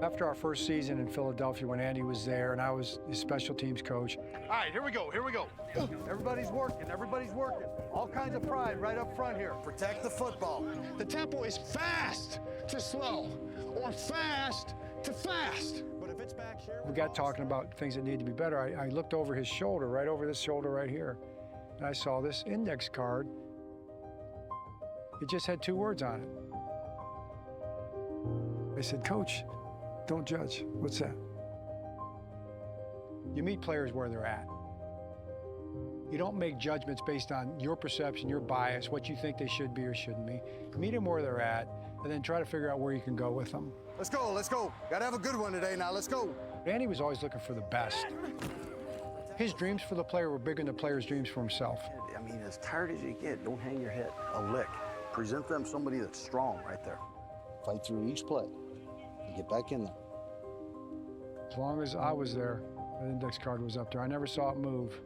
After our first season in Philadelphia, when Andy was there and I was his special teams coach. All right, here we go. Everybody's working. All kinds of pride right up front here. Protect the football. The tempo is fast to slow or fast to fast. But if it's back here, We got talking about things that need to be better. I looked over his shoulder, right over this shoulder right here, and I saw this index card. It just had 2 words on it. I said, Coach, don't judge. What's that? You meet players where they're at. You don't make judgments based on your perception, your bias, what you think they should be or shouldn't be. Meet them where they're at, and then try to figure out where you can go with them. let's go. Gotta have a good one today now. Let's go. Andy was always looking for the best. His dreams for the player were bigger than the player's dreams for himself. I mean, as tired as you get, don't hang your head. A lick. Present them somebody that's strong right there. Fight through each play. And get back in there. As long as I was there, that index card was up there. I never saw it move.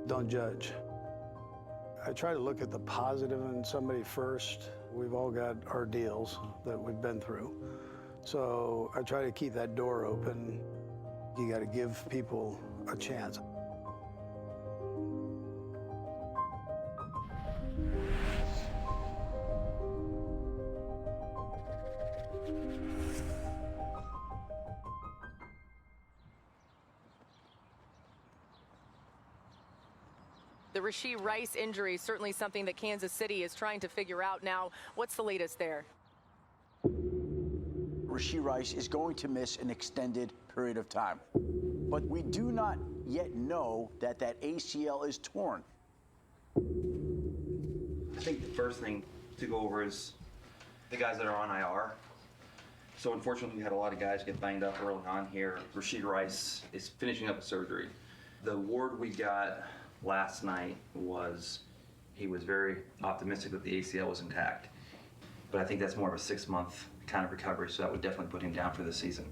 Don't judge. I try to look at the positive in somebody first. We've all got our deals that we've been through. So I try to keep that door open. You got to give people a chance. The Rashee Rice injury is certainly something that Kansas City is trying to figure out now. What's the latest there? Rashee Rice is going to miss an extended period of time. But we do not yet know that that ACL is torn. I think the first thing to go over is the guys that are on IR. So unfortunately, we had a lot of guys get banged up early on here. Rashee Rice is finishing up surgery. The word we got last night was he was very optimistic that the ACL was intact. But I think that's more of a 6-month kind of recovery, so that would definitely put him down for the season.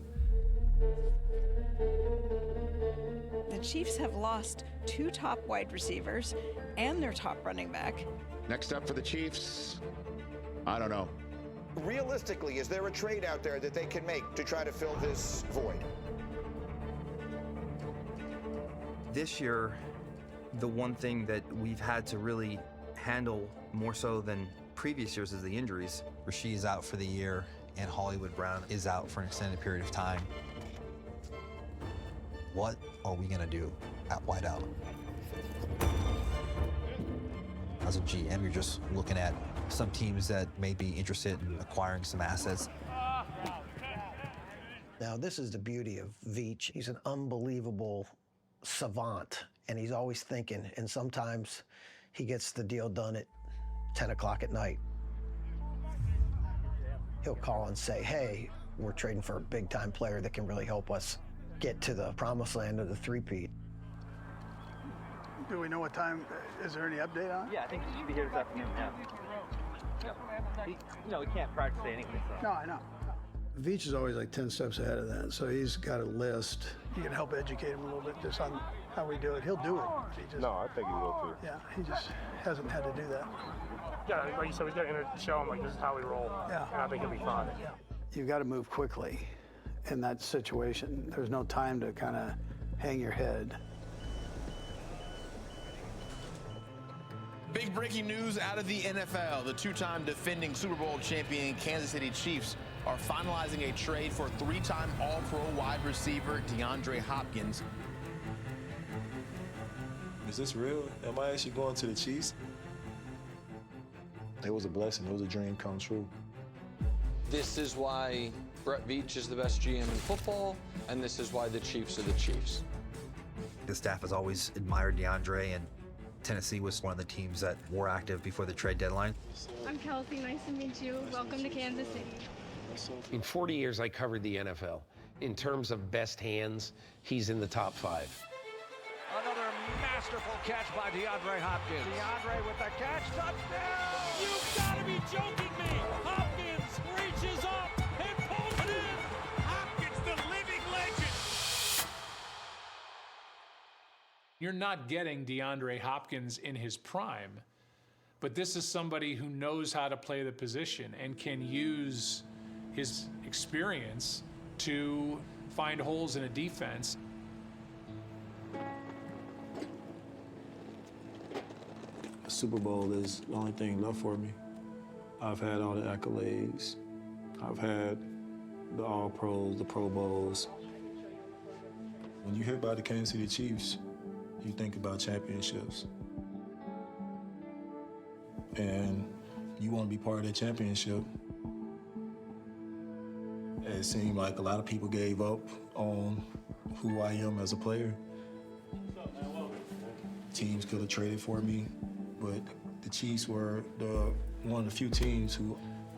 The Chiefs have lost 2 top wide receivers and their top running back. Next up for the Chiefs, I don't know. Realistically, is there a trade out there that they can make to try to fill this void? This year, the one thing that we've had to really handle more so than previous years is the injuries. Rashee is out for the year, and Hollywood Brown is out for an extended period of time. What are we gonna do at wideout? As a GM, you're just looking at some teams that may be interested in acquiring some assets. Now, this is the beauty of Veach. He's an unbelievable savant, and he's always thinking, and sometimes he gets the deal done at 10 o'clock at night. He'll call and say, hey, we're trading for a big-time player that can really help us get to the promised land of the three-peat. Do we know what time? Is there any update on it? Yeah, I think he should be here this afternoon, yeah. He can't practice anything, so. No, I know. Veach is always like 10 steps ahead of that, so he's got a list. You can help educate him a little bit just on how we do it. He'll do it. No, I think he will too. Yeah, he just hasn't had to do that. Yeah, like you said, we've got to show him, like, this is how we roll. Yeah. And I think he'll be fine. Yeah. You've got to move quickly in that situation. There's no time to kind of hang your head. Big breaking news out of the NFL. The 2-time defending Super Bowl champion Kansas City Chiefs are finalizing a trade for 3-time All-Pro wide receiver DeAndre Hopkins. Is this real? Am I actually going to the Chiefs? It was a blessing. It was a dream come true. This is why Brett Veach is the best GM in football, and this is why the Chiefs are the Chiefs. The staff has always admired DeAndre, and Tennessee was one of the teams that were active before the trade deadline. I'm Kelsey. Nice to meet you. Welcome to Kansas City. In 40 years, I covered the NFL. In terms of best hands, he's in the top 5. Another masterful catch by DeAndre Hopkins. DeAndre with the catch, touchdown! You've got to be joking me! Hopkins reaches up and pulls it in! Hopkins, the living legend! You're not getting DeAndre Hopkins in his prime, but this is somebody who knows how to play the position and can use his experience to find holes in a defense. A Super Bowl is the only thing left for me. I've had all the accolades. I've had the All-Pros, the Pro Bowls. When you hear about the Kansas City Chiefs, you think about championships. And you want to be part of that championship. It seemed like a lot of people gave up on who I am as a player. Teams could have traded for me, but the Chiefs were one of the few teams who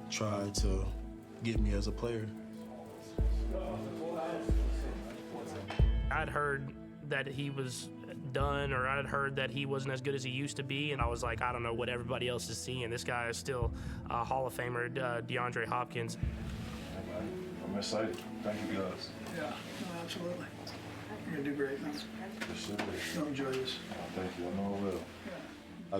tried to get me as a player. I'd heard that he was done, or I'd heard that he wasn't as good as he used to be, and I was like, I don't know what everybody else is seeing. This guy is still a Hall of Famer, DeAndre Hopkins. I'm excited. Thank you, guys. Yeah, no, absolutely. You're gonna do great, man. Yes, sir. You'll enjoy this. Thank you. I know I will.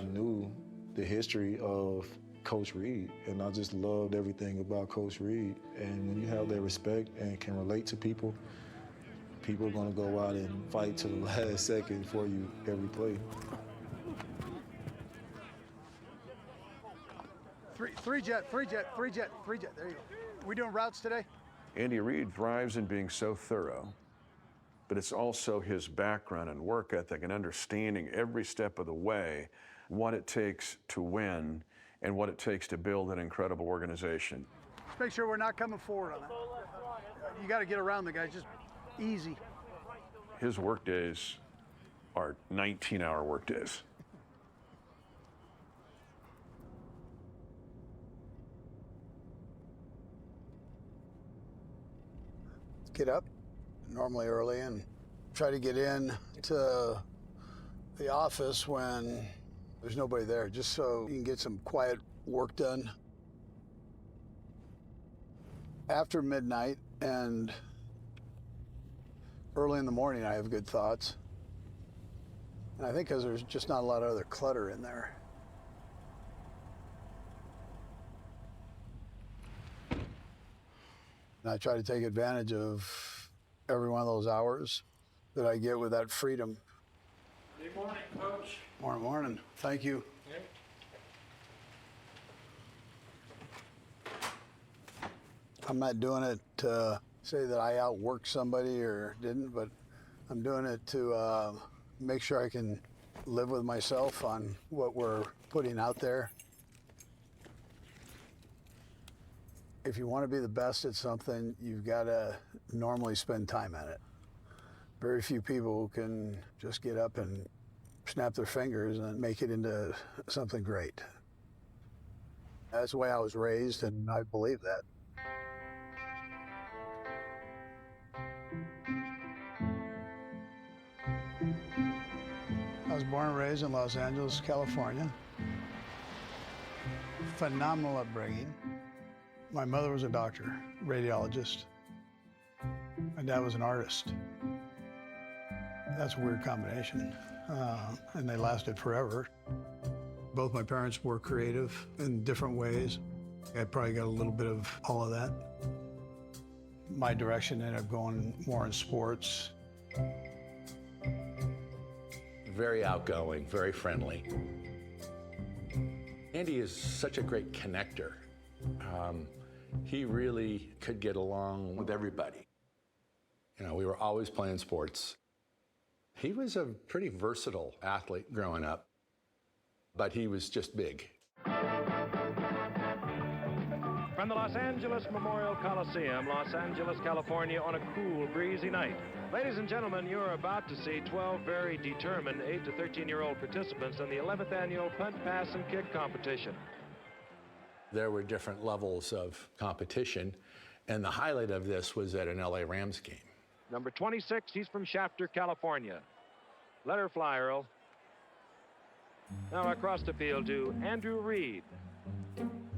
I knew the history of Coach Reid, and I just loved everything about Coach Reid. And when you have that respect and can relate to people, people are going to go out and fight to the last second for you every play. Three jet. There you go. We doing routes today? Andy Reid thrives in being so thorough, but it's also his background and work ethic and understanding every step of the way what it takes to win and what it takes to build an incredible organization. Just make sure we're not coming forward on that. You got to get around the guys, just easy. His work days are 19-hour work days. Get up, normally early, and try to get in to the office when there's nobody there, just so you can get some quiet work done. After midnight and early in the morning, I have good thoughts. And I think because there's just not a lot of other clutter in there. And I try to take advantage of every one of those hours that I get with that freedom. Good morning, Coach. Morning. Thank you. I'm not doing it to say that I outworked somebody or didn't, but I'm doing it to make sure I can live with myself on what we're putting out there. If you want to be the best at something, you've got to normally spend time at it. Very few people can just get up and snap their fingers and make it into something great. That's the way I was raised, and I believe that. I was born and raised in Los Angeles, California. Phenomenal upbringing. My mother was a doctor, radiologist. My dad was an artist. That's a weird combination, and they lasted forever. Both my parents were creative in different ways. I probably got a little bit of all of that. My direction ended up going more in sports. Very outgoing, very friendly. Andy is such a great connector. He really could get along with everybody. You know, we were always playing sports. He was a pretty versatile athlete growing up, but he was just big. From the Los Angeles Memorial Coliseum, Los Angeles, California, on a cool, breezy night. Ladies and gentlemen, you're about to see 12 very determined 8 to 13-year-old participants in the 11th annual punt, pass, and kick competition. There were different levels of competition, and the highlight of this was at an LA Rams game. Number 26, he's from Shafter, California. Let her fly, Earl. Now across the field to Andy Reid.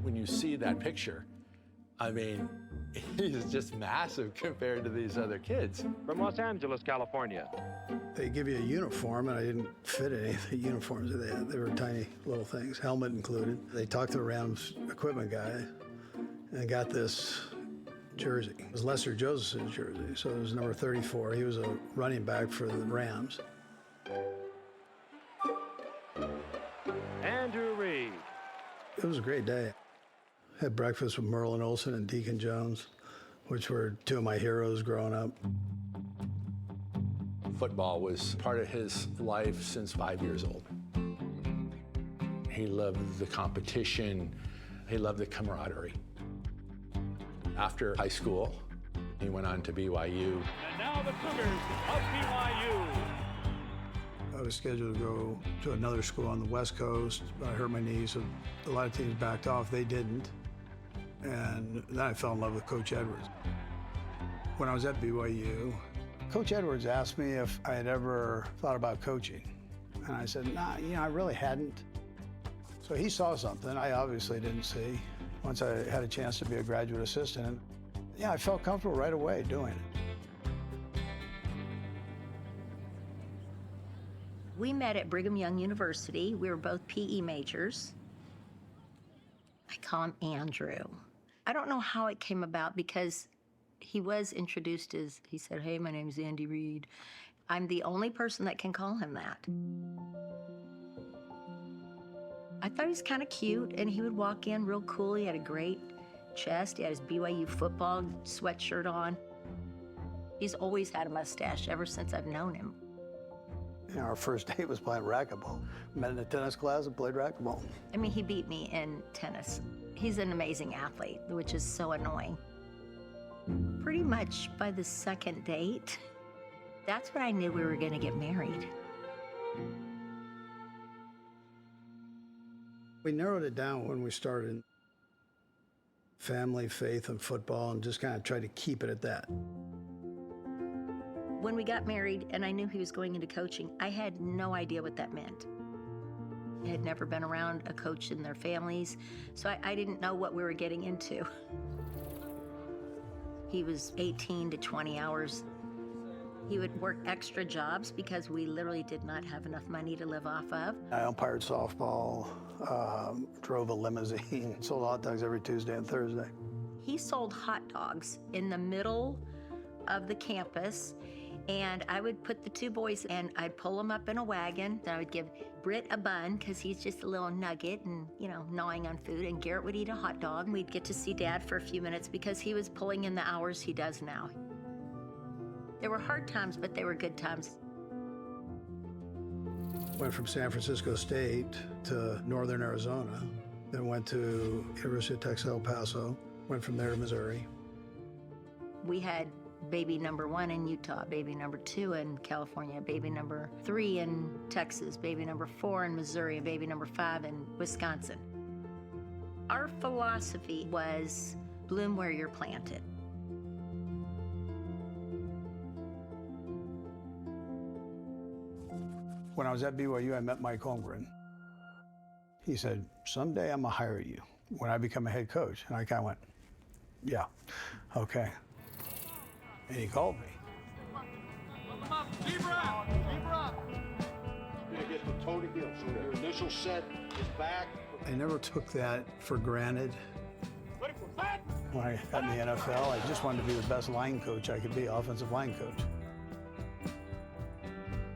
When you see that picture, I mean, he's just massive compared to these other kids. From Los Angeles, California. They give you a uniform, and I didn't fit any of the uniforms that they had. They were tiny little things, helmet included. They talked to the Rams equipment guy and got this jersey. It was Lester Joseph's jersey, so it was number 34. He was a running back for the Rams. Andrew Reid. It was a great day. Had breakfast with Merlin Olsen and Deacon Jones, which were two of my heroes growing up. Football was part of his life since 5 years old. He loved the competition. He loved the camaraderie. After high school, he went on to BYU. And now the Cougars of BYU. I was scheduled to go to another school on the West Coast, but I hurt my knee, so a lot of teams backed off. They didn't. And then I fell in love with Coach Edwards. When I was at BYU, Coach Edwards asked me if I had ever thought about coaching. And I said, nah, I really hadn't. So he saw something I obviously didn't see once I had a chance to be a graduate assistant. And yeah, I felt comfortable right away doing it. We met at Brigham Young University. We were both PE majors. I call him Andrew. I don't know how it came about because he was introduced as, he said, hey, my name's Andy Reid. I'm the only person that can call him that. I thought he was kind of cute, and he would walk in real cool. He had a great chest. He had his BYU football sweatshirt on. He's always had a mustache ever since I've known him. Our first date was playing racquetball. Met in a tennis class and played racquetball. I mean, he beat me in tennis. He's an amazing athlete, which is so annoying. Pretty much by the second date, that's when I knew we were going to get married. We narrowed it down when we started. Family, faith, and football, and just kind of tried to keep it at that. When we got married and I knew he was going into coaching, I had no idea what that meant. I had never been around a coach in their families, so I didn't know what we were getting into. He was 18 to 20 hours. He would work extra jobs because we literally did not have enough money to live off of. I umpired softball, drove a limousine, sold hot dogs every Tuesday and Thursday. He sold hot dogs in the middle of the campus, and I would put the two boys and I'd pull them up in a wagon, and I would give Britt a bun because he's just a little nugget and, gnawing on food, and Garrett would eat a hot dog, and we'd get to see Dad for a few minutes because he was pulling in the hours he does now. There were hard times, but they were good times. Went from San Francisco State to Northern Arizona, then went to University of Texas El Paso, went from there to Missouri. We had baby number 1 in Utah, baby number 2 in California, baby number 3 in Texas, baby number 4 in Missouri, and baby number 5 in Wisconsin. Our philosophy was bloom where you're planted. When I was at BYU, I met Mike Holmgren. He said, someday I'm gonna hire you when I become a head coach. And I kind of went, yeah, okay. And he called me. Deep breath. You're gonna get the toe to heel. So your initial set is back. I never took that for granted. When I got in the NFL, I just wanted to be the best line coach I could be, offensive line coach.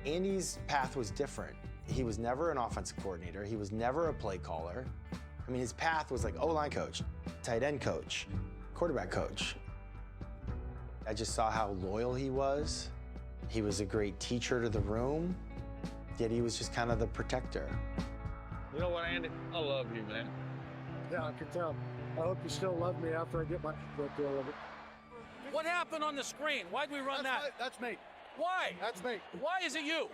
Andy's path was different. He was never an offensive coordinator. He was never a play caller. I mean, his path was like O-line coach, tight end coach, quarterback coach. I just saw how loyal he was. He was a great teacher to the room, yet he was just kind of the protector. You know what, Andy? I love you, man. Yeah, I can tell. I hope you still love me after I get my foot all of it. What happened on the screen? Why'd we run that? That's me. Why? That's me. Why is it you?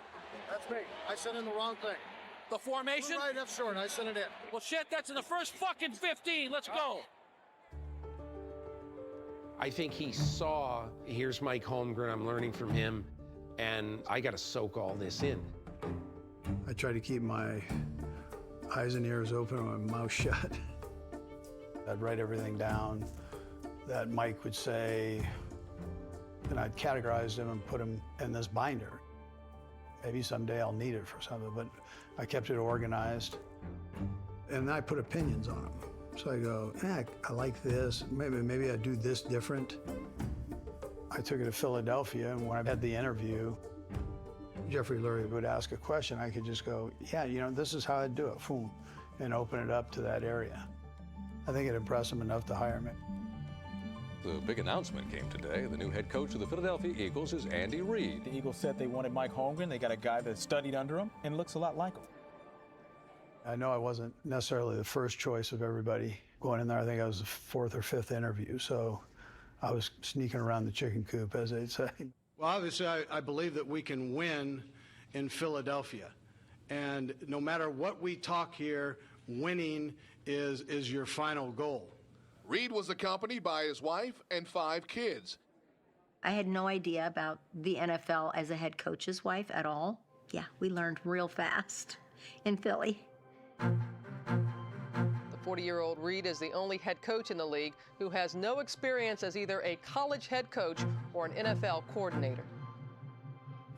That's me. I sent in the wrong thing. The formation? Right, F short. I sent it in. Well, shit, that's in the first fucking 15. Let's go. I think he saw, here's Mike Holmgren, I'm learning from him, and I got to soak all this in. I try to keep my eyes and ears open and my mouth shut. I'd write everything down that Mike would say, and I'd categorize them and put them in this binder. Maybe someday I'll need it for something, but I kept it organized. And I put opinions on them. So I go, I like this. Maybe I do this different. I took it to Philadelphia, and when I had the interview, Jeffrey Lurie would ask a question. I could just go, yeah, this is how I'd do it, boom, and open it up to that area. I think it impressed him enough to hire me. The big announcement came today. The new head coach of the Philadelphia Eagles is Andy Reid. The Eagles said they wanted Mike Holmgren. They got a guy that studied under him and looks a lot like him. I know I wasn't necessarily the first choice of everybody going in there. I think I was the fourth or fifth interview, so I was sneaking around the chicken coop, as they'd say. Well, obviously, I believe that we can win in Philadelphia. And no matter what we talk here, winning is your final goal. Reid was accompanied by his wife and 5 kids. I had no idea about the NFL as a head coach's wife at all. Yeah, we learned real fast in Philly. The 40-year-old Reid is the only head coach in the league who has no experience as either a college head coach or an NFL coordinator.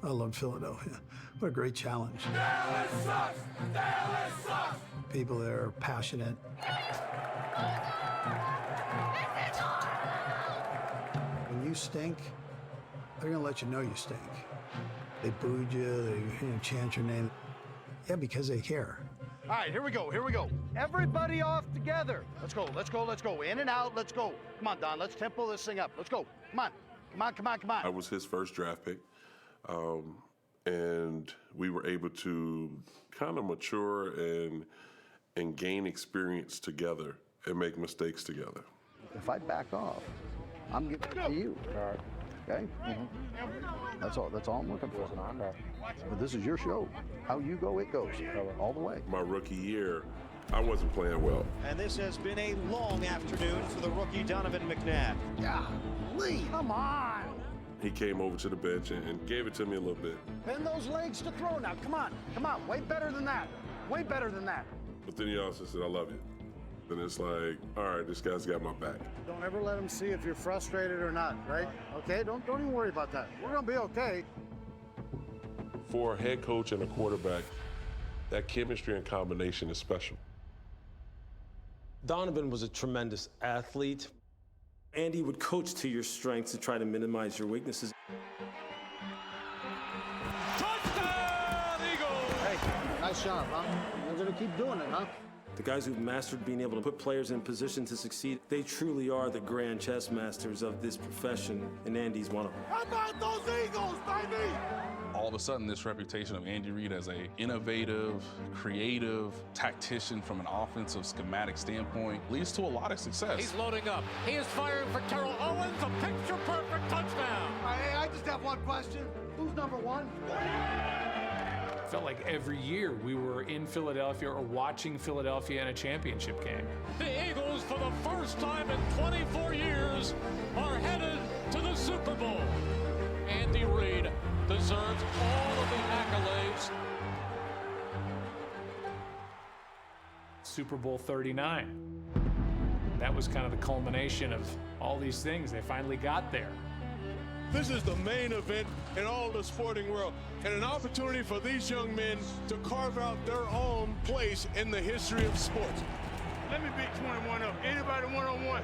I love Philadelphia. What a great challenge. Dallas sucks! Dallas sucks! People there are passionate. When you stink, they're going to let you know you stink. They booed you, they chant your name. Yeah, because they care. All right, here we go. Everybody off together. Let's go. In and out, let's go. Come on, Don, let's tempo this thing up. Let's go. Come on. I was his first draft pick, and we were able to kind of mature and gain experience together and make mistakes together. If I back off, I'm giving it to you. Okay? That's all I'm looking for. But this is your show. How you go, it goes. All the way. My rookie year, I wasn't playing well. And this has been a long afternoon for the rookie Donovan McNabb. Yeah, Lee, come on. He came over to the bench and gave it to me a little bit. Bend those legs to throw now. Come on. Way better than that. But then he also said, I love you. Then it's like, all right, this guy's got my back. Don't ever let him see if you're frustrated or not, right? Okay, don't even worry about that. We're gonna be okay. For a head coach and a quarterback, that chemistry and combination is special. Donovan was a tremendous athlete. Andy would coach to your strengths to try to minimize your weaknesses. Touchdown, Eagles! Hey, nice job, huh? You're gonna keep doing it, huh? The guys who've mastered being able to put players in position to succeed, they truly are the grand chess masters of this profession, and Andy's one of them. How about those Eagles, baby? All of a sudden, this reputation of Andy Reid as an innovative, creative tactician from an offensive schematic standpoint leads to a lot of success. He's loading up. He is firing for Terrell Owens, a picture-perfect touchdown. I just have one question. Who's number 1? Felt like every year we were in Philadelphia or watching Philadelphia in a championship game. The Eagles, for the first time in 24 years, are headed to the Super Bowl. Andy Reid deserves all of the accolades. Super Bowl 39. That was kind of the culmination of all these things. They finally got there. This is the main event in all the sporting world, and an opportunity for these young men to carve out their own place in the history of sports. Let me beat 21 up. Anybody one-on-one?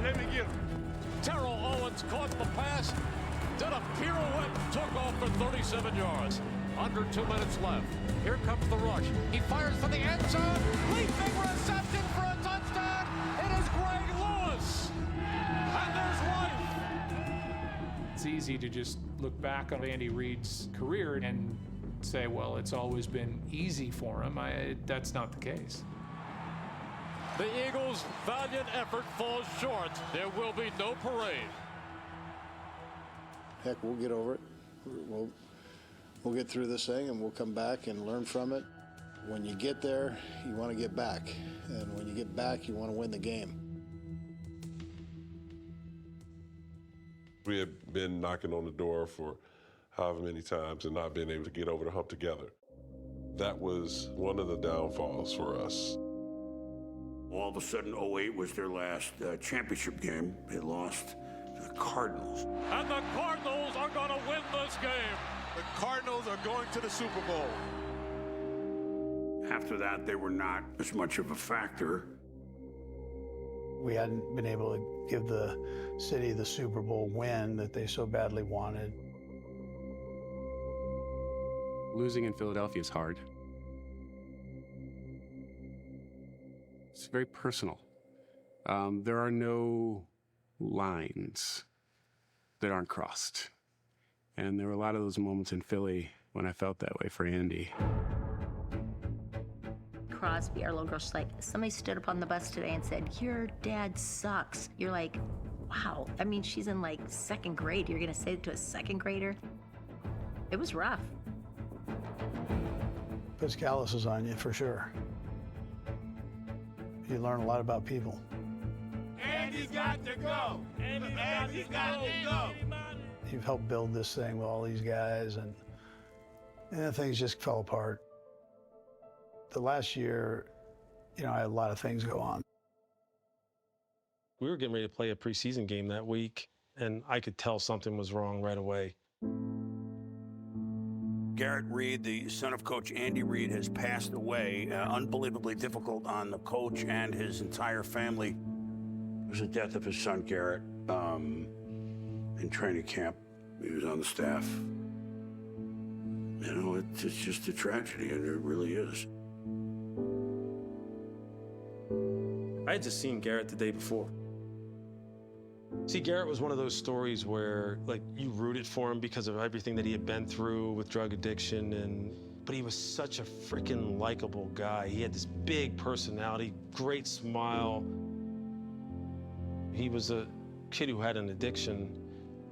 Let me get him. Terrell Owens caught the pass, did a pirouette, took off for 37 yards. Under 2 minutes left. Here comes the rush. He fires for the end zone. Leaping reception for a touchdown. It is Greg Lewis. And there's life. It's easy to just look back on Andy Reid's career and say, well, it's always been easy for him. That's not the case. The Eagles' valiant effort falls short. There will be no parade. Heck, we'll get over it. We'll get through this thing, and we'll come back and learn from it. When you get there, you want to get back. And when you get back, you want to win the game. We had been knocking on the door for however many times and not being able to get over the hump together. That was one of the downfalls for us. All of a sudden, 08 was their last championship game. They lost to the Cardinals. And the Cardinals are going to win this game. The Cardinals are going to the Super Bowl. After that, they were not as much of a factor. We hadn't been able to give the city the Super Bowl win that they so badly wanted. Losing in Philadelphia is hard. It's very personal. There are no lines that aren't crossed. And there were a lot of those moments in Philly when I felt that way for Andy. Crosby, our little girl, she's like, somebody stood up on the bus today and said, your dad sucks. You're like, wow. I mean, she's in like 2nd grade. You're gonna say it to a 2nd grader? It was rough. Puts calluses on you for sure. You learn a lot about people. Andy's got to go. Andy's got to go. You've helped build this thing with all these guys, and then things just fell apart. The last year, you know, I had a lot of things go on. We were getting ready to play a preseason game that week, and I could tell something was wrong right away. Garrett Reid, the son of Coach Andy Reid, has passed away. Unbelievably difficult on the coach and his entire family. It was the death of his son, Garrett, in training camp. He was on the staff. You know, it's just a tragedy, and it really is. I had just seen Garrett the day before. See, Garrett was one of those stories where, like, you rooted for him because of everything that he had been through with drug addiction, but he was such a freaking likable guy. He had this big personality, great smile. He was a kid who had an addiction,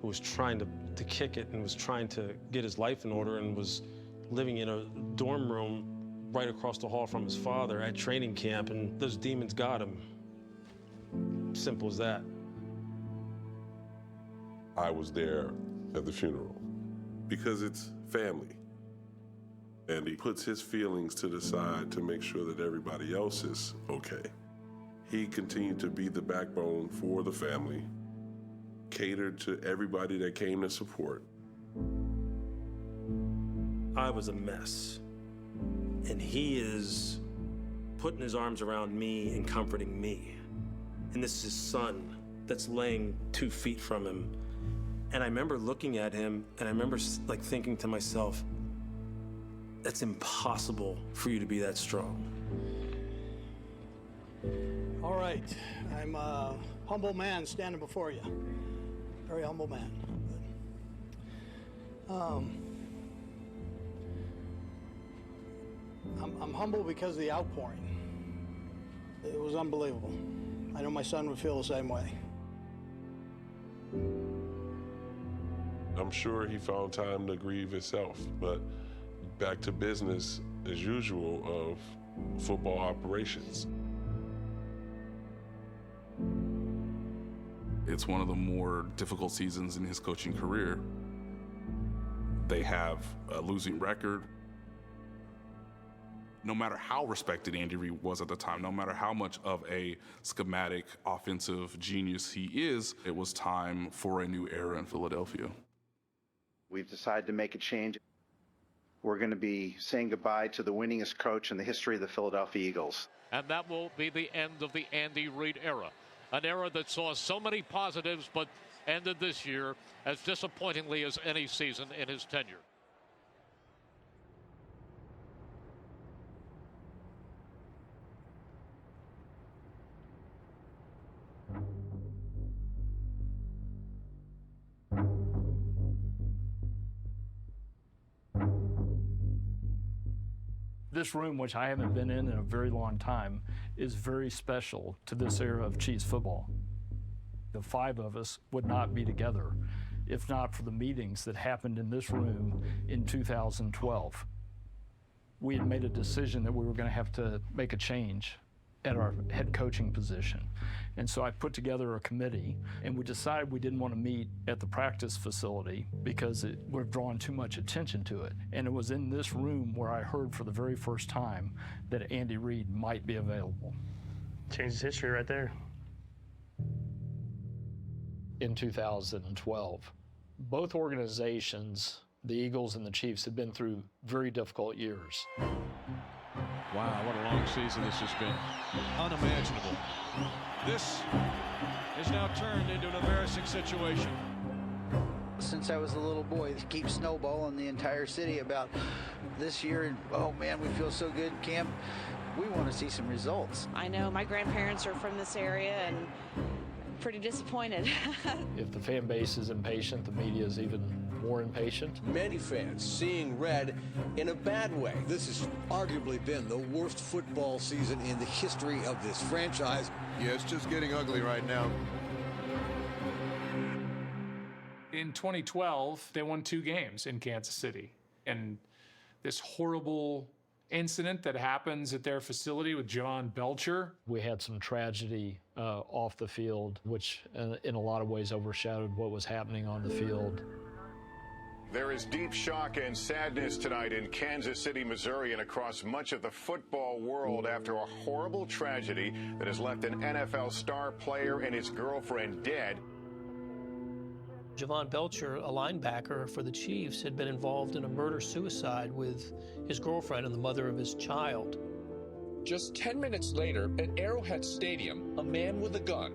who was trying to kick it and was trying to get his life in order and was living in a dorm room right across the hall from his father at training camp, and those demons got him. Simple as that. I was there at the funeral because it's family. And he puts his feelings to the side to make sure that everybody else is okay. He continued to be the backbone for the family, catered to everybody that came to support. I was a mess. And he is putting his arms around me and comforting me. And this is his son that's laying 2 feet from him. And I remember looking at him, and I remember like thinking to myself, that's impossible for you to be that strong. All right, I'm a humble man standing before you. Very humble man. I'm humble because of the outpouring. It was unbelievable. I know my son would feel the same way. I'm sure he found time to grieve himself, but back to business as usual of football operations. It's one of the more difficult seasons in his coaching career. They have a losing record. No matter how respected Andy Reid was at the time, no matter how much of a schematic offensive genius he is, it was time for a new era in Philadelphia. We've decided to make a change. We're going to be saying goodbye to the winningest coach in the history of the Philadelphia Eagles. And that will be the end of the Andy Reid era, an era that saw so many positives but ended this year as disappointingly as any season in his tenure. This room, which I haven't been in a very long time, is very special to this era of Chiefs football. The 5 of us would not be together if not for the meetings that happened in this room in 2012. We had made a decision that we were going to have to make a change at our head coaching position. And so I put together a committee, and we decided we didn't want to meet at the practice facility because it would have drawn too much attention to it. And it was in this room where I heard for the very first time that Andy Reid might be available. Changes history right there. In 2012, both organizations, the Eagles and the Chiefs, have been through very difficult years. Wow, what a long season this has been. Unimaginable. This is now turned into an embarrassing situation. Since I was a little boy, it keeps snowballing the entire city about this year. And oh man, we feel so good, camp. We want to see some results. I know my grandparents are from this area and pretty disappointed. If the fan base is impatient, the media is even more impatient. Many fans seeing red in a bad way. This has arguably been the worst football season in the history of this franchise. Yeah, it's just getting ugly right now. In 2012, they won 2 games in Kansas City. And this horrible incident that happens at their facility with John Belcher. We had some tragedy off the field, which in a lot of ways overshadowed what was happening on the field. There is deep shock and sadness tonight in Kansas City, Missouri, and across much of the football world after a horrible tragedy that has left an NFL star player and his girlfriend dead. Javon Belcher, a linebacker for the Chiefs, had been involved in a murder-suicide with his girlfriend and the mother of his child. Just 10 minutes later, at Arrowhead Stadium, a man with a gun.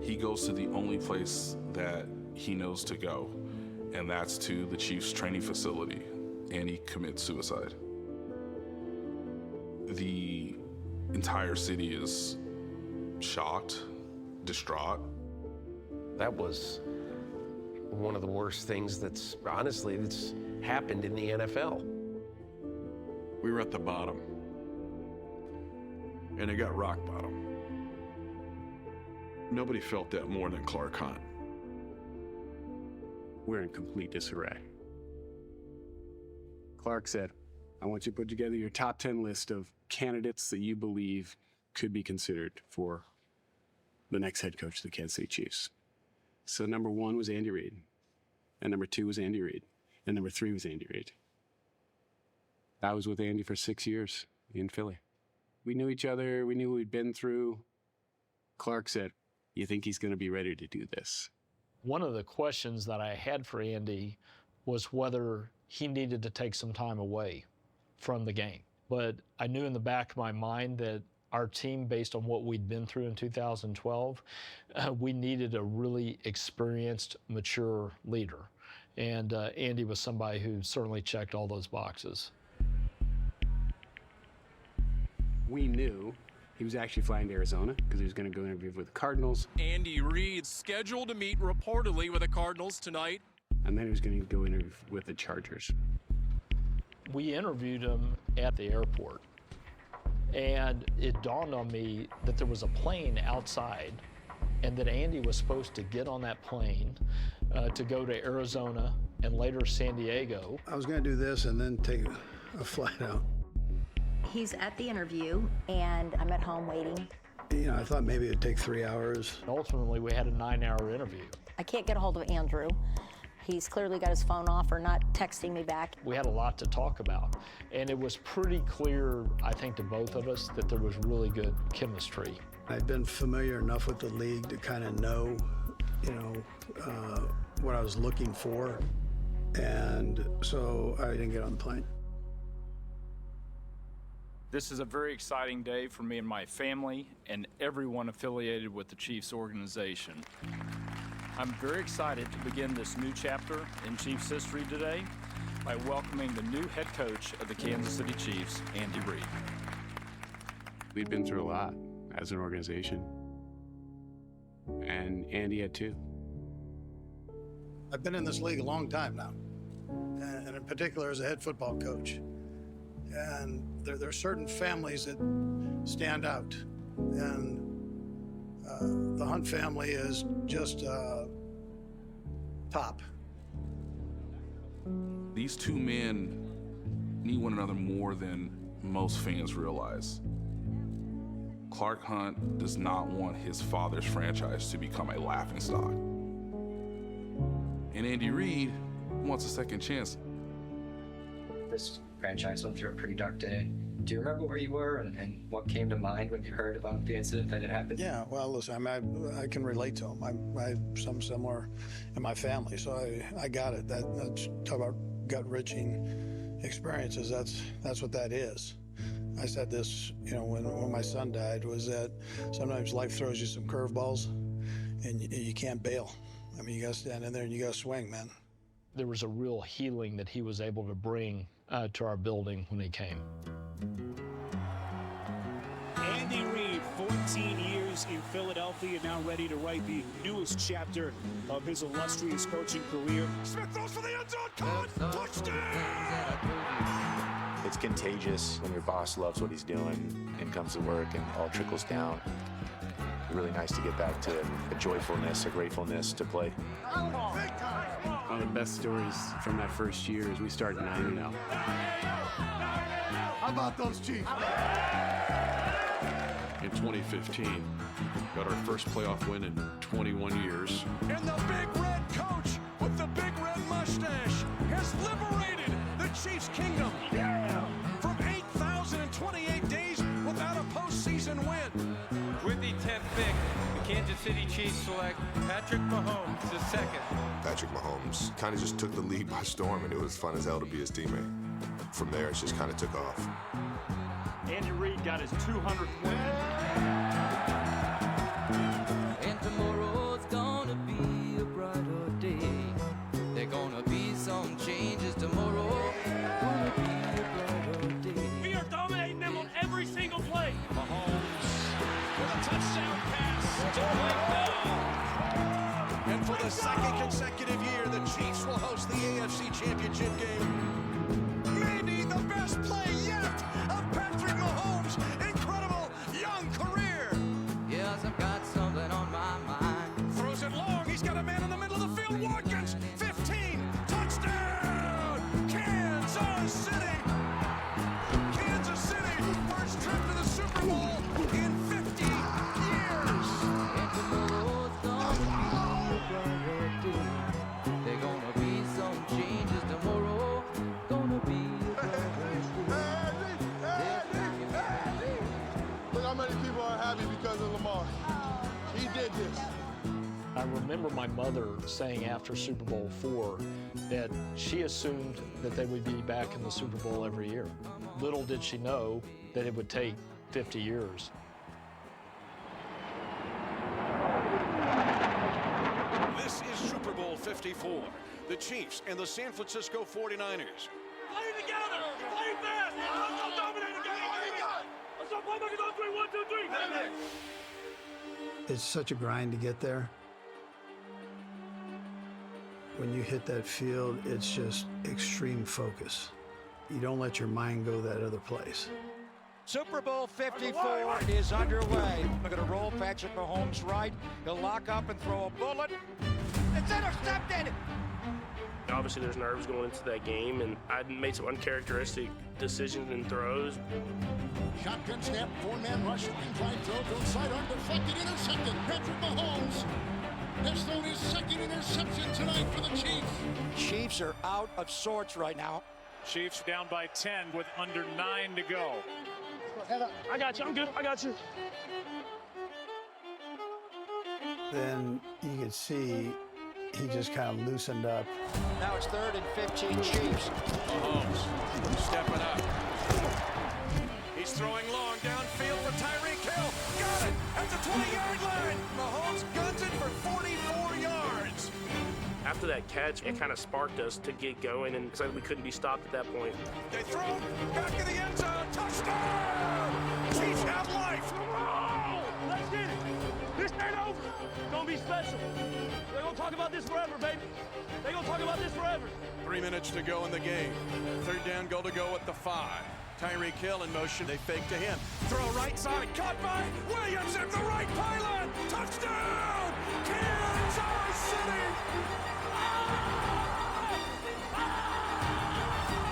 He goes to the only place that he knows to go, and that's to the Chiefs training facility, and he commits suicide. The entire city is shocked, distraught. That was one of the worst things that's happened in the NFL. We were at the bottom, and it got rock bottom. Nobody felt that more than Clark Hunt. We're in complete disarray. Clark said, I want you to put together your top 10 list of candidates that you believe could be considered for the next head coach of the Kansas City Chiefs. So number 1 was Andy Reid, and number 2 was Andy Reid, and number 3 was Andy Reid. I was with Andy for 6 years in Philly. We knew each other. We knew what we'd been through. Clark said, you think he's going to be ready to do this? One of the questions that I had for Andy was whether he needed to take some time away from the game. But I knew in the back of my mind that our team, based on what we'd been through in 2012, we needed a really experienced, mature leader. And Andy was somebody who certainly checked all those boxes. We knew he was actually flying to Arizona because he was going to go interview with the Cardinals. Andy Reid scheduled to meet reportedly with the Cardinals tonight. And then he was going to go interview with the Chargers. We interviewed him at the airport. And it dawned on me that there was a plane outside and that Andy was supposed to get on that plane to go to Arizona and later San Diego. I was going to do this and then take a flight out. He's at the interview, and I'm at home waiting. You know, I thought maybe it'd take 3 hours. Ultimately, we had a 9-hour interview. I can't get a hold of Andrew. He's clearly got his phone off or not texting me back. We had a lot to talk about, and it was pretty clear, I think, to both of us that there was really good chemistry. I'd been familiar enough with the league to kind of know, what I was looking for, and so I didn't get on the plane. This is a very exciting day for me and my family and everyone affiliated with the Chiefs organization. I'm very excited to begin this new chapter in Chiefs history today by welcoming the new head coach of the Kansas City Chiefs, Andy Reid. We'd been through a lot as an organization, and Andy had too. I've been in this league a long time now, and in particular as a head football coach. And there are certain families that stand out, and the Hunt family is just top. These two men need one another more than most fans realize. Clark Hunt does not want his father's franchise to become a laughingstock. And Andy Reid wants a second chance. This franchise went through a pretty dark day. Do you remember where you were and what came to mind when you heard about the incident that had happened? Yeah, well, listen, I can relate to them. I have some similar in my family, so I got it. That's talk about gut-wrenching experiences. That's what that is. I said this, when my son died, was that sometimes life throws you some curveballs and you can't bail. I mean, you got to stand in there and you got to swing, man. There was a real healing that he was able to bring to our building when he came. Andy Reid, 14 years in Philadelphia, now ready to write the newest chapter of his illustrious coaching career. Smith throws for the end zone. Caught. Touchdown. It's contagious when your boss loves what he's doing and comes to work and all trickles down. Really nice to get back to a joyfulness, a gratefulness to play. One of the best stories from that first year is we start 9-0. How about those Chiefs? In 2015, got our first playoff win in 21 years. And the big red coach with the big red mustache has liberated the Chiefs' kingdom from 8,028 days without a postseason win. With the 10th pick, the Kansas City Chiefs select Patrick Mahomes the second. Patrick Mahomes kind of just took the league by storm, and it was fun as hell to be his teammate. From there, it just kind of took off. Andy Reid got his 200th win. And tomorrow's gonna be a brighter day. There's gonna be some changes tomorrow. Gonna be a brighter day. We are dominating them on every single play. Mahomes with a touchdown pass to Blake Bell. And for the second consecutive year, the Chiefs will host the AFC Championship game. Maybe the best play yet of Patrick Mahomes' incredible young career. Yes, I've got something on my mind. Throws it long. He's got a man in the middle of the field. Watkins, 15, touchdown, Kansas City. Kansas City, first trip to the Super Bowl in 50 years. And tomorrow's gonna be a brighter day. There's gonna be some changes tomorrow. Gonna be a brighter day. Look how many people are happy because of Lamar. He did this. I remember my mother saying after Super Bowl IV that she assumed that they would be back in the Super Bowl every year. Little did she know that it would take 50 years. This is Super Bowl 54. The Chiefs and the San Francisco 49ers. Play together. Play fast. Let's go dominate the game. Let's go play like it's on 3. 1, 2, 3. It's such a grind to get there. When you hit that field, it's just extreme focus. You don't let your mind go that other place. Super Bowl 54 is underway. We're going to roll Patrick Mahomes right. He'll lock up and throw a bullet. It's intercepted! Obviously, there's nerves going into that game, and I made some uncharacteristic decisions and throws. Shotgun snap, 4-man rush, line drive throw, goes sidearm, deflected, intercepted. Patrick Mahomes has thrown his second interception tonight for the Chiefs. Chiefs are out of sorts right now. Chiefs down by 10 with under 9 to go. I got you. I'm good. I got you. Then you could see he just kind of loosened up. Now it's 3rd and 15 Chiefs. Mahomes stepping up. He's throwing long downfield for Tyreek Hill. Got it at the 20-yard line. Mahomes guns it for 44 yards. After that catch, it kind of sparked us to get going, and we couldn't be stopped at that point. They throw back in the end zone. Touchdown! Chiefs have life. Let's get it. This ain't over. It's gonna be special. They're gonna talk about this forever, baby. They're gonna talk about this forever. 3 minutes to go in the game. 3rd down, goal to go at the 5. Tyreek Hill in motion. They fake to him. Throw right side. Caught by Williams at the right pylon. Touchdown! Kansas City!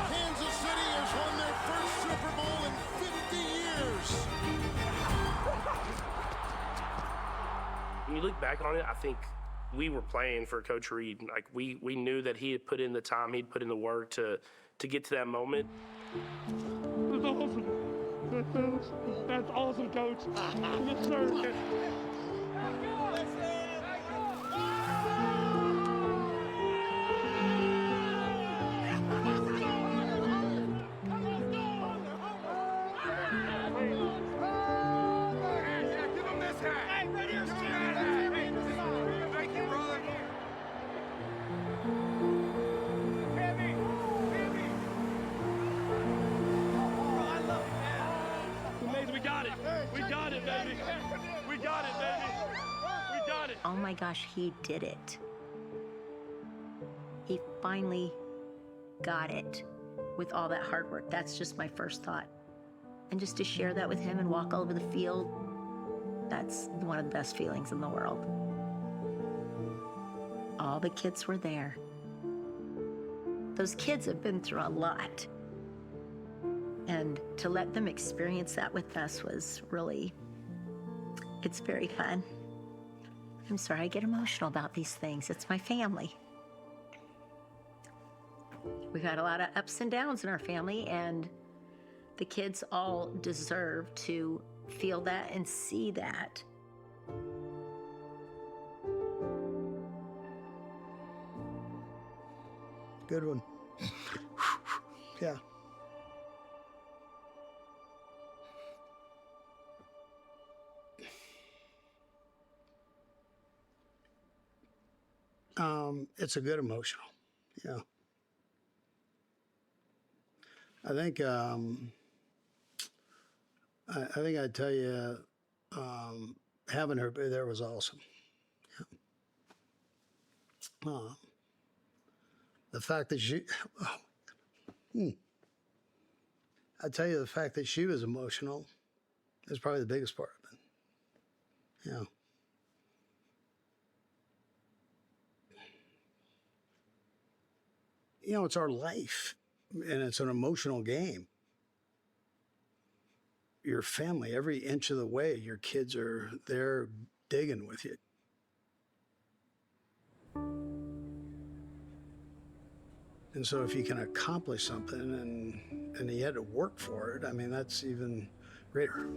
Kansas City has won their first Super Bowl in 50 years. When you look back on it, I think we were playing for Coach Reid. Like we knew that he had put in the time, he'd put in the work to get to that moment. That's awesome. That's awesome, Coach. Yes, sir. baby. We got it, baby. We got it. Oh my gosh, he did it. He finally got it with all that hard work. That's just my first thought. And just to share that with him and walk all over the field, that's one of the best feelings in the world. All the kids were there. Those kids have been through a lot. And to let them experience that with us was really, it's very fun. I'm sorry, I get emotional about these things. It's my family. We've had a lot of ups and downs in our family, and the kids all deserve to feel that and see that. Good one. Yeah. It's a good emotional. Yeah. I think I'd tell you, having her there was awesome. Yeah. The fact that she, I'd tell you the fact that she was emotional is probably the biggest part of it. Yeah. You know, it's our life, and it's an emotional game. Your family, every inch of the way, your kids are there digging with you. And so if you can accomplish something and you had to work for it, I mean, that's even greater.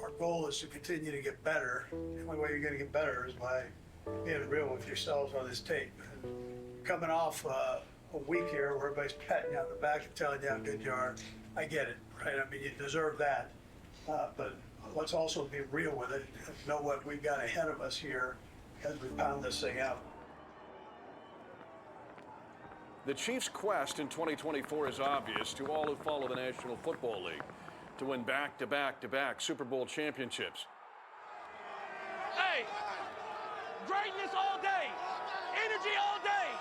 Our goal is to continue to get better. The only way you're going to get better is by being real with yourselves on this tape. And coming off a week here where everybody's patting you on the back and telling you how good you are, I get it, right? I mean, you deserve that. But let's also be real with it and know what we've got ahead of us here as we pound this thing out. The Chiefs' quest in 2024 is obvious to all who follow the National Football League, to win back-to-back-to-back Super Bowl championships. Hey, greatness all day, energy all day,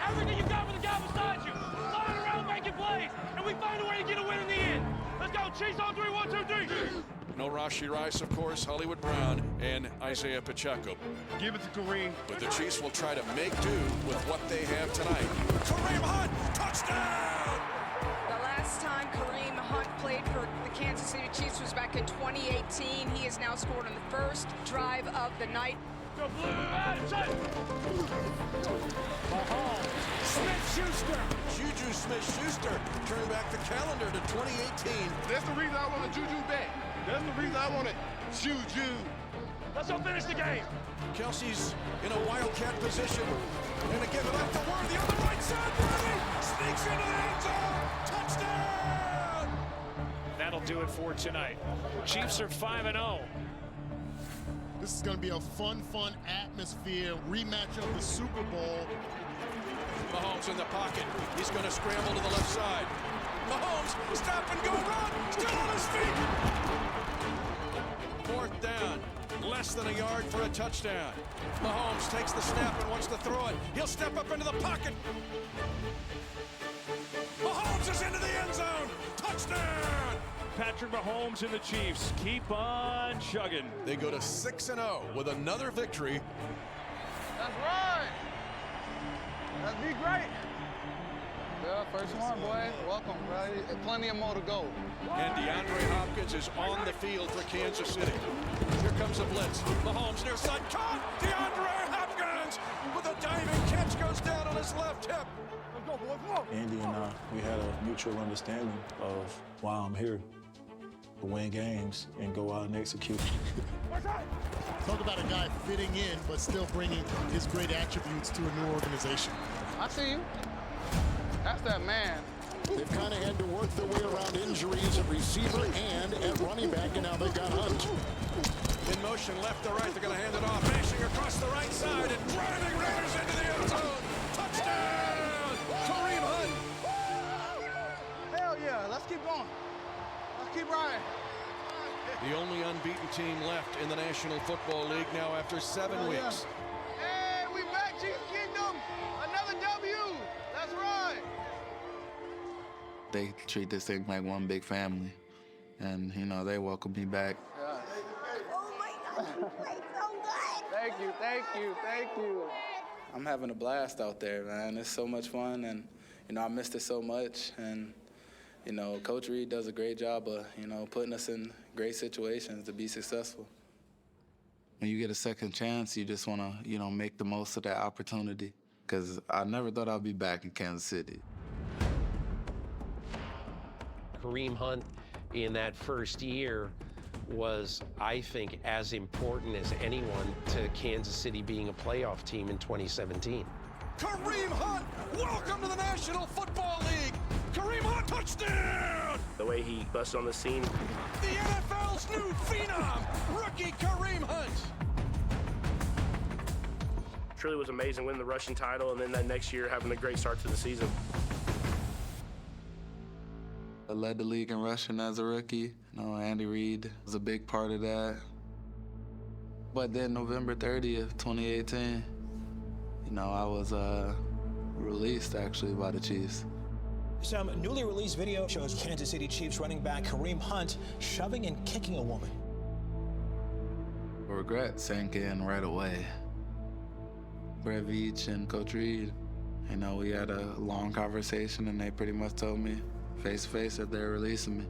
everything you got with the guy beside you, flying around making plays, and we find a way to get a win in the end. Let's go, Chiefs on 3, 1, 2, 3. No Rashee Rice, of course, Hollywood Brown, and Isaiah Pacheco. Give it to Kareem. But the Chiefs will try to make do with what they have tonight. Kareem Hunt, touchdown! The last time Kareem Hunt played for the Kansas City Chiefs was back in 2018. He has now scored on the first drive of the night. Go blue, Mahomes, Smith-Schuster. Juju Smith-Schuster turned back the calendar to 2018. That's the reason I wanted Juju back. That's the reason I wanted Juju. Let's go finish the game. Kelsey's in a wildcat position. And again, without the Worthy on the right side. Worthy sneaks into the end zone. Touchdown! That'll do it for tonight. Chiefs are 5-0. This is going to be a fun atmosphere. Rematch of the Super Bowl. Mahomes in the pocket. He's going to scramble to the left side. Mahomes, stop and go run. Still on his feet. 4th down. Less than a yard for a touchdown. Mahomes takes the snap and wants to throw it. He'll step up into the pocket. Mahomes is into the end zone. Touchdown! Patrick Mahomes and the Chiefs keep on chugging. They go to 6-0 with another victory. That's right. That'd be great. Yeah, first one, boy. Welcome, bro. Plenty of more to go. And DeAndre Hopkins is on the field for Kansas City. Here comes a blitz. Mahomes near side. Caught! DeAndre Hopkins with a diving catch goes down on his left hip. Let's go, boy. Come on. Andy and I, we had a mutual understanding of why I'm here. To win games and go out and execute. Talk about a guy fitting in, but still bringing his great attributes to a new organization. I see you. That's that man. They've kind of had to work their way around injuries at receiver and at running back, and now they've got Hunt. In motion, left to right, they're going to hand it off. Mashing across the right side and driving Raiders into the end zone. Touchdown! Kareem Hunt! Hell yeah, let's keep going. Let's keep riding. The left in the National Football League now after 7 weeks. Hey, we back, Chiefs Kingdom. Another W. That's right. They treat this thing like one big family. And, you know, they welcome me back. Oh my God, you played so good. Thank you, thank you, thank you. I'm having a blast out there, man. It's so much fun, and, you know, I missed it so much. And, you know, Coach Reid does a great job of, you know, putting us in great situations to be successful. When you get a second chance, you just want to, you know, make the most of that opportunity. Because I never thought I'd be back in Kansas City. Kareem Hunt in that first year was, I think, as important as anyone to Kansas City being a playoff team in 2017. Kareem Hunt, welcome to the National Football League. Kareem Hunt, touchdown! The way he busted on the scene. The NFL's new phenom, rookie Kareem Hunt. Truly was amazing winning the rushing title, and then that next year having a great start to the season. I led the league in rushing as a rookie. You know, Andy Reid was a big part of that. But then November 30th, 2018, you know, I was released actually by the Chiefs. Some newly released video shows Kansas City Chiefs running back Kareem Hunt shoving and kicking a woman. Regret sank in right away. Brett Veach and Coach Reid, you know, we had a long conversation and they pretty much told me face-to-face that they're releasing me.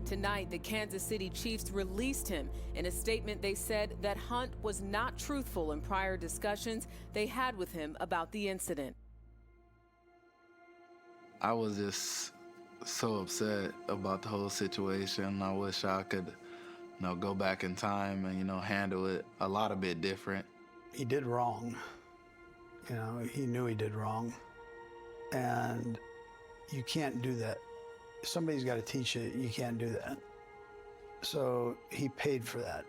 Tonight, the Kansas City Chiefs released him. In a statement, they said that Hunt was not truthful in prior discussions they had with him about the incident. I was just so upset about the whole situation. I wish I could, you know, go back in time and, you know, handle it a lot a bit different. He did wrong. You know, he knew he did wrong. And you can't do that. Somebody's got to teach you, you can't do that. So he paid for that.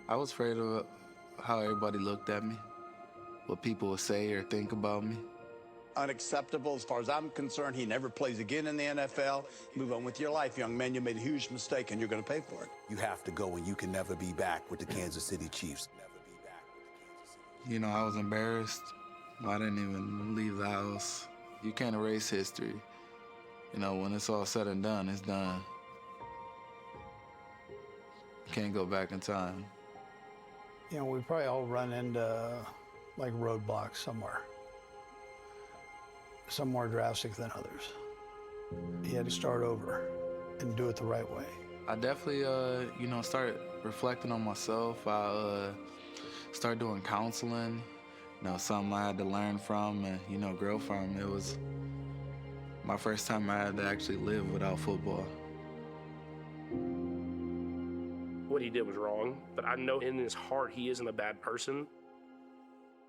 I was afraid of how everybody looked at me, what people would say or think about me. Unacceptable as far as I'm concerned. He never plays again in the NFL. Move on with your life, young man. You made a huge mistake and you're going to pay for it. You have to go and you can never be back with the Kansas City Chiefs. You know, I was embarrassed. I didn't even leave the house. You can't erase history. You know, when it's all said and done, it's done. You can't go back in time. You know, we probably all run into like roadblocks somewhere. Some more drastic than others. He had to start over and do it the right way. I definitely, you know, started reflecting on myself. I started doing counseling. You know, something I had to learn from and, you know, grow from. It was my first time I had to actually live without football. What he did was wrong, but I know in his heart he isn't a bad person.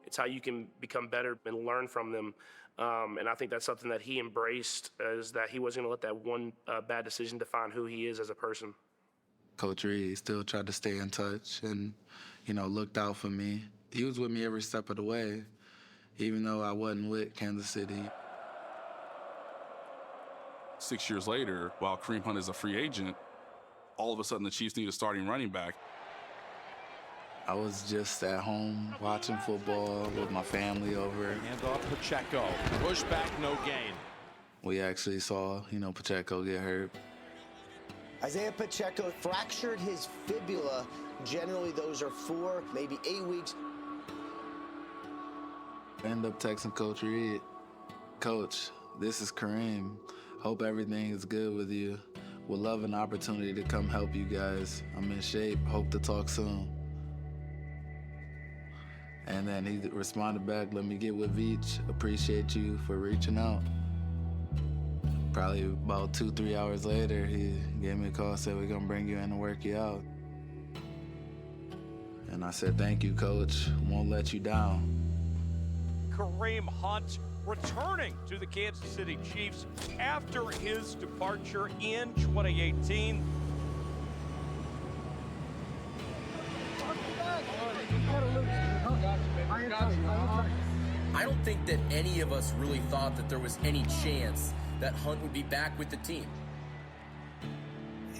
It's how you can become better and learn from them. And I think that's something that he embraced, is that he wasn't going to let that one bad decision define who he is as a person. Coach Reid still tried to stay in touch and, you know, looked out for me. He was with me every step of the way, even though I wasn't with Kansas City. 6 years later, while Kareem Hunt is a free agent, all of a sudden the Chiefs need a starting running back. I was just at home watching football with my family over. Hand off Pacheco. Push back, no gain. We actually saw, you know, Pacheco get hurt. Isaiah Pacheco fractured his fibula. Generally, those are 4, maybe 8 weeks. I ended up texting Coach Reid. Coach, this is Kareem. Hope everything is good with you. Would love an opportunity to come help you guys. I'm in shape. Hope to talk soon. And then he responded back, let me get with Veach. Appreciate you for reaching out. Probably about 2-3 hours later, he gave me a call, said we're gonna bring you in and work you out. And I said, thank you, Coach. Won't let you down. Kareem Hunt returning to the Kansas City Chiefs after his departure in 2018. I don't think that any of us really thought that there was any chance that Hunt would be back with the team.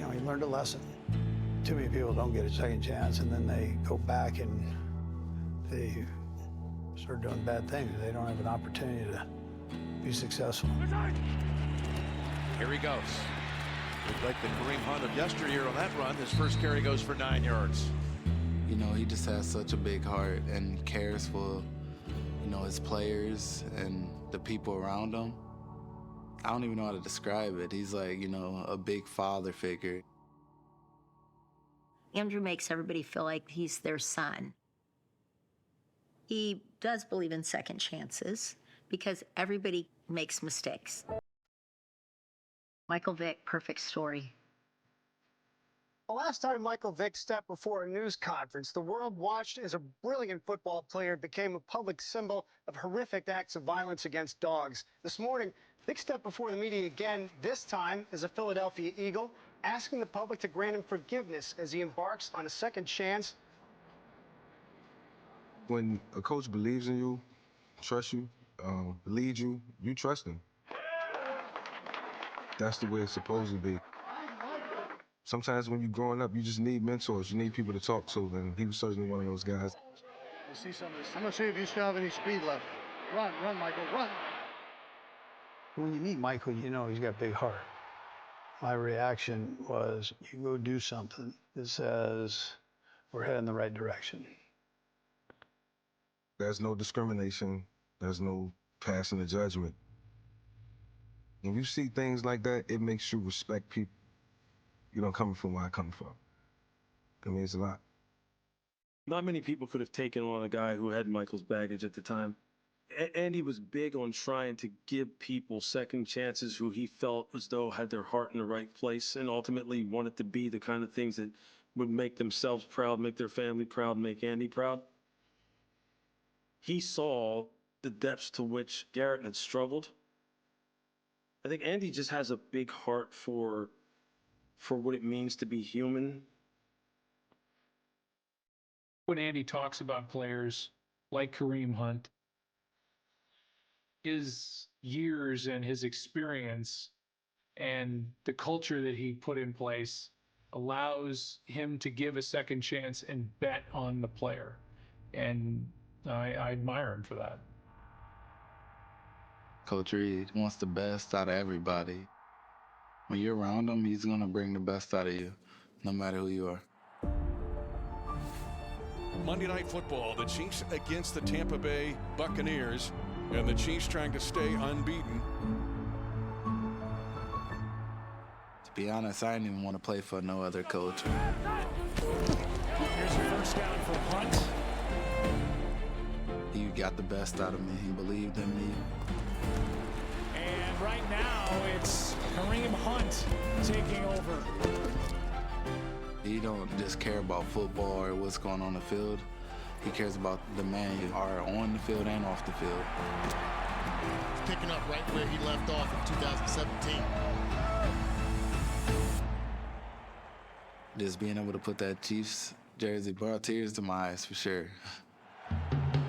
he learned a lesson. Too many people don't get a second chance, and then they go back and they start doing bad things. They don't have an opportunity to be successful. Here he goes. Looked like the Kareem Hunt of yesteryear on that run. His first carry goes for 9 yards. You know, he just has such a big heart and cares for, you know, his players and the people around him. I don't even know how to describe it. He's like, you know, a big father figure. Andrew makes everybody feel like he's their son. He does believe in second chances because everybody makes mistakes. Michael Vick, perfect story. The last time Michael Vick stepped before a news conference, the world watched as a brilliant football player became a public symbol of horrific acts of violence against dogs. This morning, Vick stepped before the media again, this time as a Philadelphia Eagle, asking the public to grant him forgiveness as he embarks on a second chance. When a coach believes in you, trusts you, leads you, you trust him. That's the way it's supposed to be. Sometimes when you're growing up, you just need mentors. You need people to talk to, and he was certainly one of those guys. You see some of this. I'm gonna see if you still have any speed left. Run, Michael, run. When you meet Michael, you know he's got a big heart. My reaction was, you go do something that says we're heading in the right direction. There's no discrimination. There's no passing a judgment. When you see things like that, it makes you respect people. You know, coming from where I come from. I mean, it's a lot. Not many people could have taken on a guy who had Michael's baggage at the time. Andy was big on trying to give people second chances who he felt as though had their heart in the right place and ultimately wanted to be the kind of things that would make themselves proud, make their family proud, make Andy proud. He saw the depths to which Garrett had struggled. I think Andy just has a big heart for what it means to be human. When Andy talks about players like Kareem Hunt, his years and his experience and the culture that he put in place allows him to give a second chance and bet on the player. And I admire him for that. Coach Reid wants the best out of everybody. When you're around him, he's gonna bring the best out of you, no matter who you are. Monday Night Football, the Chiefs against the Tampa Bay Buccaneers, and the Chiefs trying to stay unbeaten. To be honest, I didn't even want to play for no other coach. Here's your first down for Hunt. He got the best out of me. He believed in me. And right now, it's Kareem Hunt taking over. He don't just care about football or what's going on the field. He cares about the man you are on the field and off the field. Picking up right where he left off in 2017. Just being able to put that Chiefs jersey brought tears to my eyes for sure.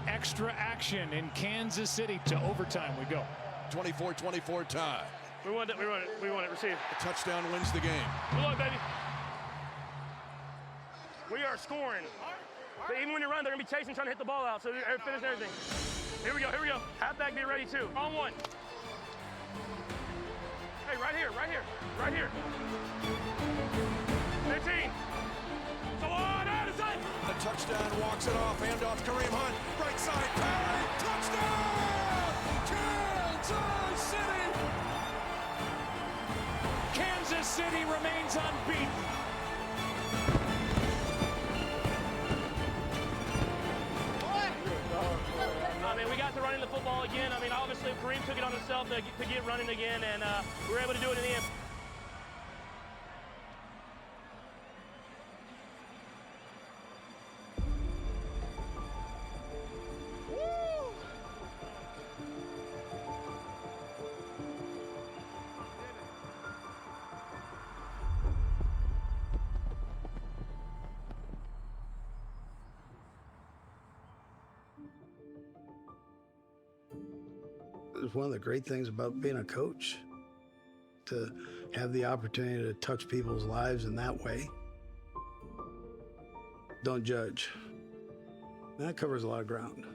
Extra action in Kansas City. To overtime we go. 24-24 tie. We want it received. A touchdown wins the game. Good luck, baby. We are scoring. But even when you run, they're going to be chasing, trying to hit the ball out, so they're finishing everything. Here we go. Halfback, be ready, too. On one. Hey, right here. 15. So on, out of sight. The touchdown walks it off, handoff Kareem Hunt, right side, Perry, touchdown! Kansas City! Kansas City remains unbeaten. I mean, we got to running the football again. I mean, obviously, Kareem took it on himself to get running again, and we were able to do it in the end. It's one of the great things about being a coach, to have the opportunity to touch people's lives in that way. Don't judge. That covers a lot of ground.